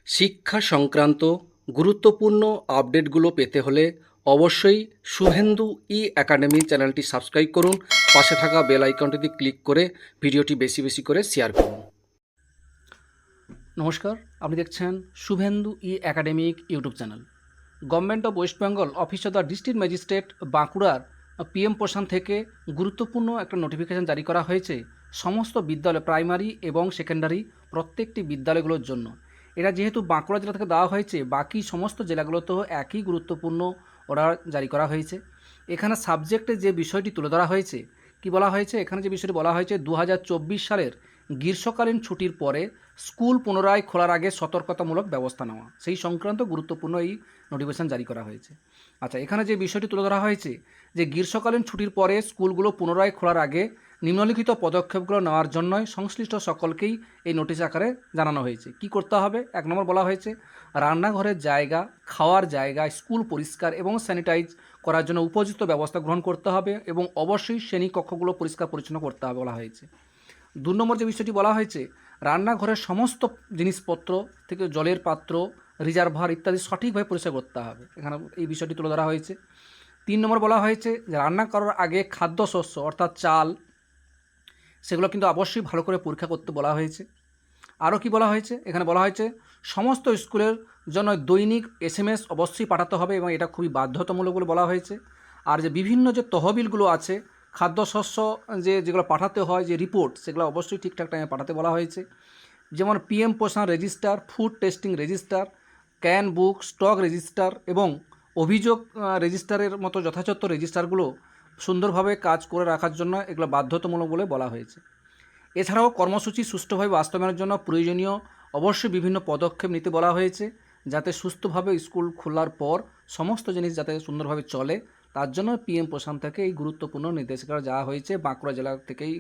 শিক্ষা সংক্রান্ত গুরুত্বপূর্ণ আপডেটগুলো পেতে হলে অবশ্যই শুভেন্দু ই একাডেমি চ্যানেলটি সাবস্ক্রাইব করুন। পাশে থাকা বেল আইকনটিতে ক্লিক করে ভিডিওটি বেশি বেশি করে শেয়ার করুন। নমস্কার, আপনি দেখছেন শুভেন্দু ই academic YouTube channel. Government of West Bengal office of the district magistrate বাঁকুড়ার পিএম পোষণ থেকে গুরুত্বপূর্ণ একটা নোটিফিকেশন জারি করা হয়েছে সমস্ত বিদ্যালয়, প্রাইমারি এবং সেকেন্ডারি প্রত্যেকটি বিদ্যালয়গুলোর জন্য। এটা যেহেতু বাঁকুড়া জেলা থেকে দেওয়া হয়েছে, বাকি সমস্ত জেলাগুলোতেও একই গুরুত্বপূর্ণ অর্ডার জারি করা হয়েছে। এখানে সাবজেক্টে যে বিষয়টি তুলে ধরা হয়েছে, কি বলা হয়েছে, এখানে যে বিষয়টি বলা হয়েছে 2024 সালের গ্রীষ্মকালীন ছুটির পরে স্কুল পুনরায় খোলার আগে সতর্কতামূলক ব্যবস্থা নেওয়া, সেই সংক্রান্ত গুরুত্বপূর্ণ এই নোটিফিকেশন জারি করা হয়েছে। আচ্ছা, এখানে যে বিষয়টি তুলে ধরা হয়েছে যে গ্রীষ্মকালীন ছুটির পরে স্কুলগুলো পুনরায় খোলার আগে নিম্নলিখিত পদক্ষেপগুলো নেওয়ার জন্যই সংশ্লিষ্ট সকলকেই এই নোটিশ আকারে জানানো হয়েছে। কি করতে হবে? 1 নম্বর বলা হয়েছে রান্নাঘরের জায়গা, খাওয়ার জায়গা, স্কুল পরিষ্কার এবং স্যানিটাইজ করার জন্য উপযুক্ত ব্যবস্থা গ্রহণ করতে হবে এবং অবশ্যই শ্রেণীকক্ষগুলো পরিষ্কার পরিচ্ছন্ন করতে হবে বলা হয়েছে। 2 নম্বর যে বিষয়টি বলা হয়েছে রান্নাঘরের সমস্ত জিনিসপত্র থেকে জলের পাত্র, রিজার্ভার ইত্যাদি সঠিকভাবে পরিষ্কার করতে হবে, এখানে এই বিষয়টি তুলে ধরা হয়েছে। 3 নম্বর বলা হয়েছে যে রান্না করার আগে খাদ্যশস্য অর্থাৎ চাল, সেগুলো কিন্তু অবশ্যই ভালো করে পরীক্ষা করতে বলা হয়েছে। আরও কি বলা হয়েছে? এখানে বলা হয়েছে সমস্ত স্কুলের জন্য দৈনিক SMS অবশ্যই পাঠাতে হবে এবং এটা খুবই বাধ্যতামূলক বলে বলা হয়েছে। আর যে বিভিন্ন যে তহবিলগুলো আছে, খাদ্যশস্য যেগুলো পাঠাতে হয়, যে রিপোর্ট, সেগুলো অবশ্যই ঠিকঠাক টাইমে পাঠাতে বলা হয়েছে। যেমন PM পোষণ register, food testing register, can book, stock register এবং অভিযোগ রেজিস্টারের মতো যথাযথ রেজিস্টারগুলো সুন্দরভাবে কাজ করে রাখার জন্য এগুলো বাধ্যতামূলক বলে বলা হয়েছে। এছাড়াও কর্মসূচি সুষ্ঠুভাবে বাস্তবায়নের জন্য প্রয়োজনীয় অবশ্যই বিভিন্ন পদক্ষেপ নিতে বলা হয়েছে, যাতে সুস্থভাবে স্কুল খোলার পর সমস্ত জিনিস যাতে সুন্দরভাবে চলে, তার জন্য PM পোষণ থেকে এই গুরুত্বপূর্ণ নির্দেশিকা দেওয়া হয়েছে। বাঁকুড়া জেলার থেকেই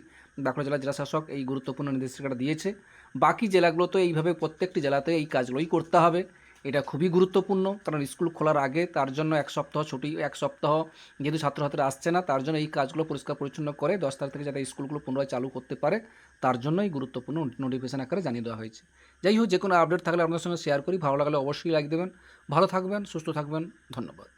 বাঁকুড়া জেলার জেলাশাসক এই গুরুত্বপূর্ণ নির্দেশিকাটা দিয়েছে। বাকি জেলাগুলোতে এইভাবে প্রত্যেকটি জেলাতে এই কাজগুলোই করতে হবে। এটা খুবই গুরুত্বপূর্ণ, কারণ স্কুল খোলার আগে তার জন্য 1 সপ্তাহ ছুটি, 1 সপ্তাহ যেহেতু ছাত্রছাত্রীরা আসছে না, তার জন্য এই কাজগুলো পরিষ্কার পরিচ্ছন্ন করে 10 তারিখ থেকে যাতে স্কুলগুলো পুনরায় চালু করতে পারে, তার জন্যই গুরুত্বপূর্ণ নোটিফিকেশন আকারে জানিয়ে দেওয়া হয়েছে। যাই হোক, যে কোনো আপডেট থাকলে আপনাদের সঙ্গে শেয়ার করি। ভালো লাগলে অবশ্যই লাইক দেবেন। ভালো থাকবেন, সুস্থ থাকবেন। ধন্যবাদ।